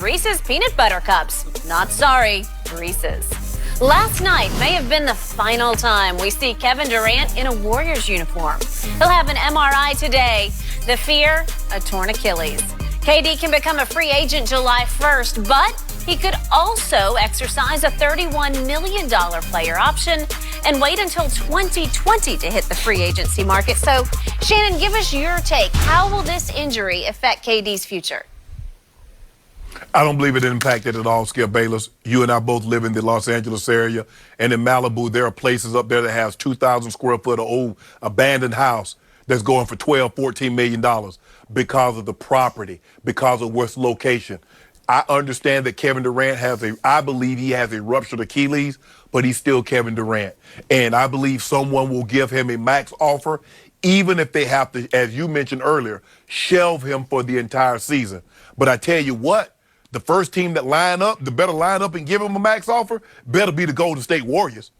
Reese's Peanut Butter Cups. Not sorry, Reese's. Last night may have been the final time we see Kevin Durant in a Warriors uniform. He'll have an MRI today. The fear, a torn Achilles. KD can become a free agent July 1st, but he could also exercise a $31 million player option and wait until 2020 to hit the free agency market. So, Shannon, give us your take. How will this injury affect KD's future? I don't believe it impacted at all, Skip Bayless. You and I both live in the Los Angeles area, and in Malibu, there are places up there that has 2,000 square foot of old abandoned house that's going for $12, $14 million because of the property, because of what's location. I understand that Kevin Durant I believe he has a ruptured Achilles, but he's still Kevin Durant. And I believe someone will give him a max offer, even if they have to, as you mentioned earlier, shelve him for the entire season. But I tell you what, the first team that better line up and give him a max offer, better be the Golden State Warriors.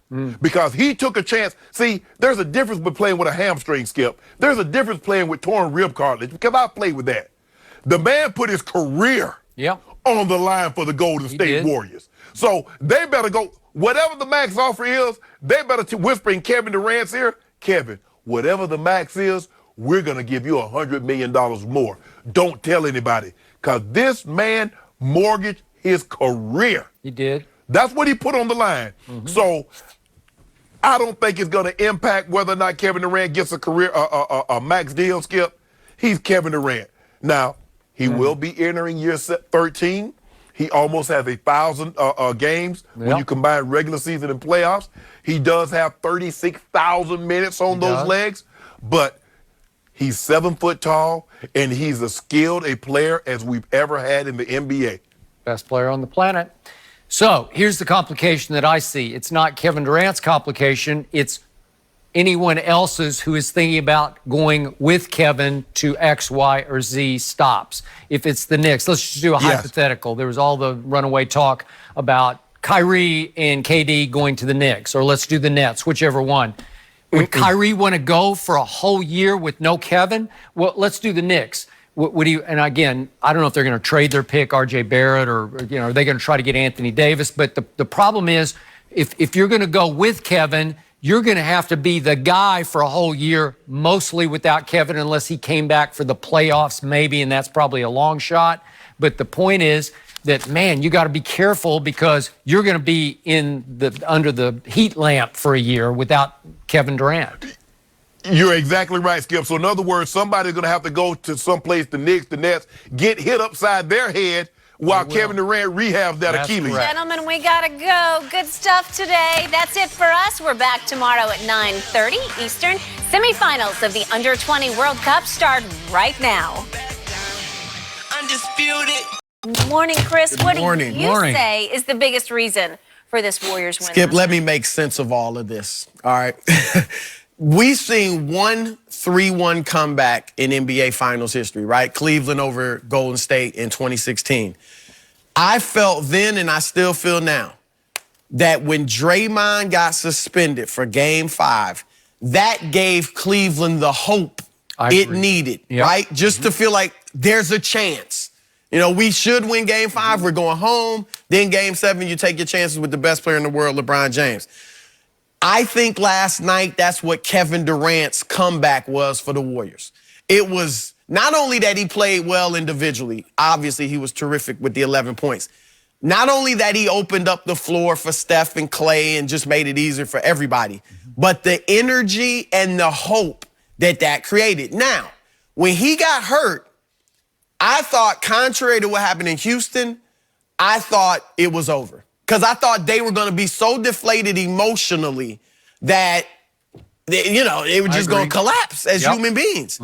Because he took a chance. See, there's a difference with playing with a hamstring, Skip. There's a difference playing with torn rib cartilage, because I played with that. The man put his career on the line for the Golden State Warriors. So they better go, whatever the max offer is, they better whisper in Kevin Durant's ear, Kevin, whatever the max is, we're going to give you $100 million more. Don't tell anybody, because this man mortgaged his career. He did. That's what he put on the line. So I don't think it's going to impact whether or not Kevin Durant gets a max deal, Skip. He's Kevin Durant. Now, he will be entering year 13. He almost has 1,000 games when you combine regular season and playoffs. He does have 36,000 minutes on those legs, but he's 7 foot tall, and he's as skilled a player as we've ever had in the NBA. Best player on the planet. So here's the complication that I see. It's not Kevin Durant's complication. It's anyone else's who is thinking about going with Kevin to X, Y, or Z stops. If it's the Knicks, let's just do a hypothetical. There was all the runaway talk about Kyrie and KD going to the Knicks, or let's do the Nets, whichever one. Would Kyrie want to go for a whole year with no Kevin? Well, let's do the Knicks. Would he? And again, I don't know if they're going to trade their pick, R.J. Barrett, or are they going to try to get Anthony Davis? But the problem is, if you're going to go with Kevin, you're going to have to be the guy for a whole year, mostly without Kevin, unless he came back for the playoffs, maybe, and that's probably a long shot. But the point is that, man, you got to be careful, because you're going to be under the heat lamp for a year without Kevin Durant. You're exactly right, Skip. So in other words, somebody's going to have to go to someplace, the Knicks, the Nets, get hit upside their head while Kevin Durant rehabs that Achilles. Gentlemen, we got to go. Good stuff today. That's it for us. We're back tomorrow at 9:30 Eastern. Semifinals of the Under-20 World Cup start right now. Undisputed. Morning, Chris. What do you say is the biggest reason for this Warriors win? Skip, let me make sense of all of this. All right. We've seen one 3-1 comeback in NBA Finals history, right? Cleveland over Golden State in 2016. I felt then, and I still feel now, that when Draymond got suspended for Game 5, that gave Cleveland the hope it needed, right? Just to feel like there's a chance. We should win Game 5. We're going home. Then Game 7, you take your chances with the best player in the world, LeBron James. I think last night that's what Kevin Durant's comeback was for the Warriors. It was not only that he played well individually. Obviously, he was terrific with the 11 points. Not only that he opened up the floor for Steph and Clay and just made it easier for everybody, but the energy and the hope that created. Now, when he got hurt, I thought, contrary to what happened in Houston, I thought it was over. Because I thought they were going to be so deflated emotionally that, they were just going to collapse as human beings.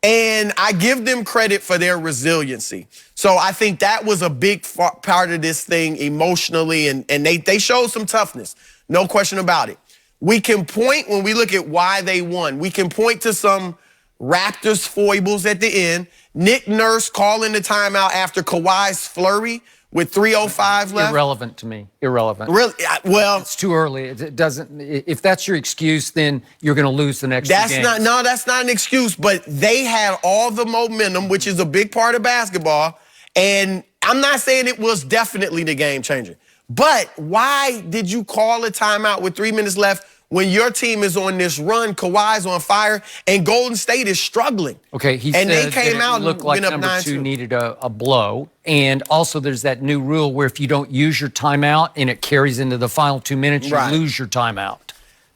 And I give them credit for their resiliency. So I think that was a big part of this thing emotionally, and they showed some toughness. No question about it. We can point, when we look at why they won, we can point to some Raptors foibles at the end. Nick Nurse calling the timeout after Kawhi's flurry with 3:05 left. Irrelevant to me. Irrelevant. Really? Well, it's too early. It doesn't. If that's your excuse, then you're going to lose the next game. That's not an excuse. But they had all the momentum, which is a big part of basketball, and I'm not saying it was definitely the game changer, but why did you call a timeout with 3 minutes left when your team is on this run? Kawhi's on fire, and Golden State is struggling. Okay, he and said they came that out it looked and like went up number 9-2. two needed a blow. And also there's that new rule where if you don't use your timeout and it carries into the final 2 minutes, you lose your timeout.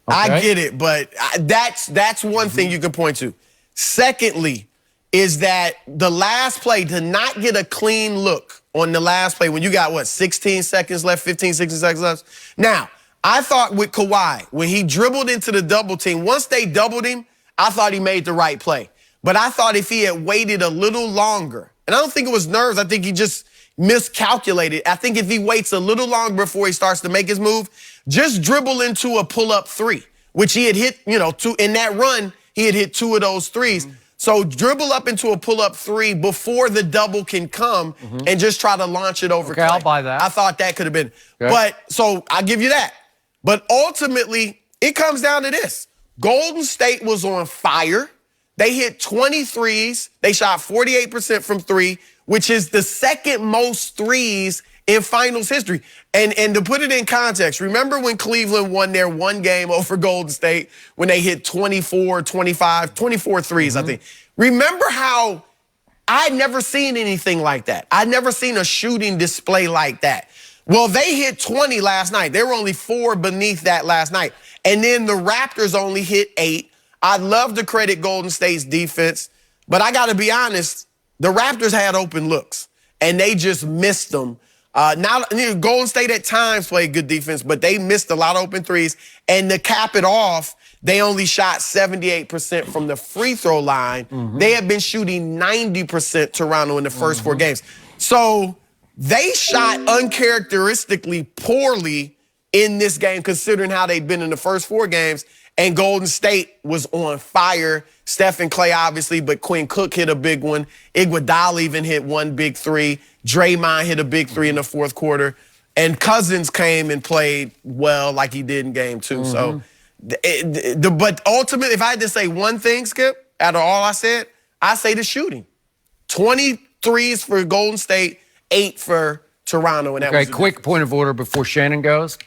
Okay? I get it, but that's one thing you can point to. Secondly, is that the last play, to not get a clean look on the last play when you got, 16 seconds left, 15, 16 seconds left. Now, I thought with Kawhi, when he dribbled into the double team, once they doubled him, I thought he made the right play. But I thought if he had waited a little longer, and I don't think it was nerves, I think he just miscalculated. I think if he waits a little longer before he starts to make his move, just dribble into a pull-up three, which he had hit, in that run, he had hit 2 of those threes. So dribble up into a pull-up three before the double can come and just try to launch it over. Okay, I'll buy that. I thought that could have been. Okay. But so I'll give you that. But ultimately, it comes down to this. Golden State was on fire. They hit 23s. They shot 48% from three, which is the second most threes in finals history. And to put it in context, remember when Cleveland won their one game over Golden State when they hit 24, 25, 24 threes, I think. Remember how I'd never seen anything like that. I'd never seen a shooting display like that. Well, they hit 20 last night. They were only 4 beneath that last night. And then the Raptors only hit 8. I'd love to credit Golden State's defense, but I got to be honest, the Raptors had open looks, and they just missed them. Golden State at times played good defense, but they missed a lot of open threes. And to cap it off, they only shot 78% from the free throw line. They had been shooting 90%, Toronto, in the first 4 games. So they shot uncharacteristically poorly in this game, considering how they'd been in the first 4 games. And Golden State was on fire. Steph and Clay, obviously, but Quinn Cook hit a big one. Iguodala even hit 1 big 3. Draymond hit a big 3 in the fourth quarter. And Cousins came and played well like he did in game 2. So, but ultimately, if I had to say one thing, Skip, out of all I said, I say the shooting. 23s for Golden State, 8 for Toronto. And that was quick point of order before Shannon goes.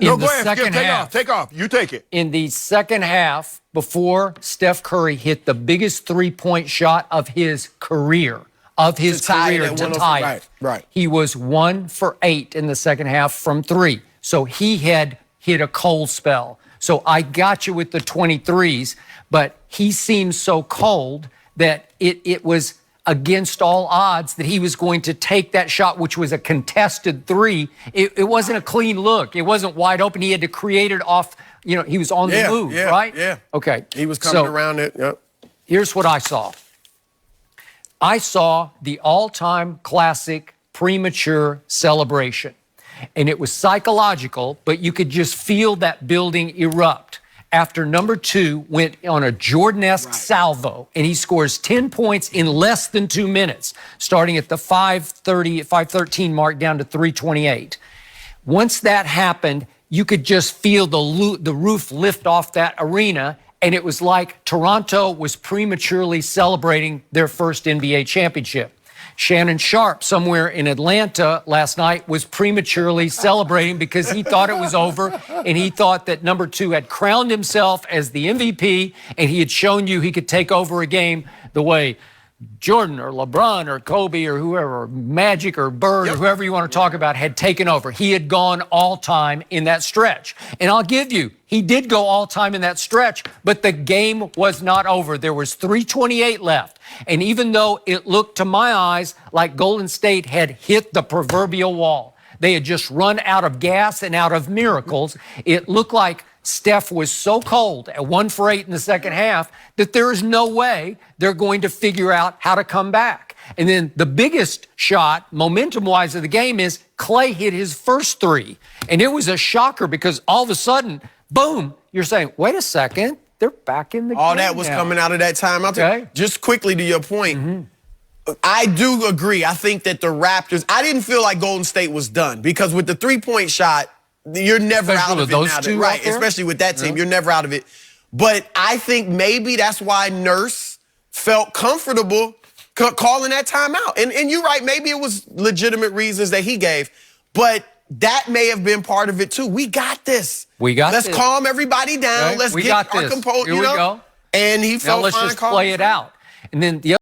No, go ahead, Skip, take off. You take it. In the second half, before Steph Curry hit the biggest three-point shot of his career, to tie it. Right. He was 1 for 8 in the second half from 3. So he had hit a cold spell. So I got you with the 23s, but he seemed so cold that it was against all odds that he was going to take that shot, which was a contested 3. It wasn't a clean look. It wasn't wide open. He had to create it off, he was on the move, right? Yeah. Okay. He was coming around it. Yep. Here's what I saw. I saw the all-time classic premature celebration. And it was psychological, but you could just feel that building erupt after number 2 went on a Jordan-esque salvo, and he scores 10 points in less than 2 minutes, starting at the 5:13 mark down to 3:28. Once that happened, you could just feel the roof lift off that arena, and it was like Toronto was prematurely celebrating their first NBA championship. Shannon Sharp, somewhere in Atlanta last night, was prematurely celebrating because he thought it was over, and he thought that number 2 had crowned himself as the MVP, and he had shown you he could take over a game the way Jordan or LeBron or Kobe or whoever, or Magic or Bird or whoever you want to talk about had taken over. He had gone all-time in that stretch. And I'll give you, he did go all-time in that stretch, but the game was not over. There was 3:28 left. And even though it looked to my eyes like Golden State had hit the proverbial wall, they had just run out of gas and out of miracles, it looked like Steph was so cold at 1 for 8 in the second half that there is no way they're going to figure out how to come back. And then the biggest shot, momentum-wise, of the game is Clay hit his first 3. And it was a shocker because all of a sudden, boom, you're saying, wait a second, they're back in the game. All that was coming out of that timeout. Okay. Just quickly to your point, I do agree. I think that the Raptors, I didn't feel like Golden State was done because with the 3-point shot, you're never out of it those now. two Right, out there? especially with that team, you're never out of it. But I think maybe that's why Nurse felt comfortable calling that timeout. And you're right, maybe it was legitimate reasons that he gave, but that may have been part of it too. We got this. Let's calm everybody down. Right? Let's we get got our this. composure. Here we go. And he felt now let's fine just play it out. And then the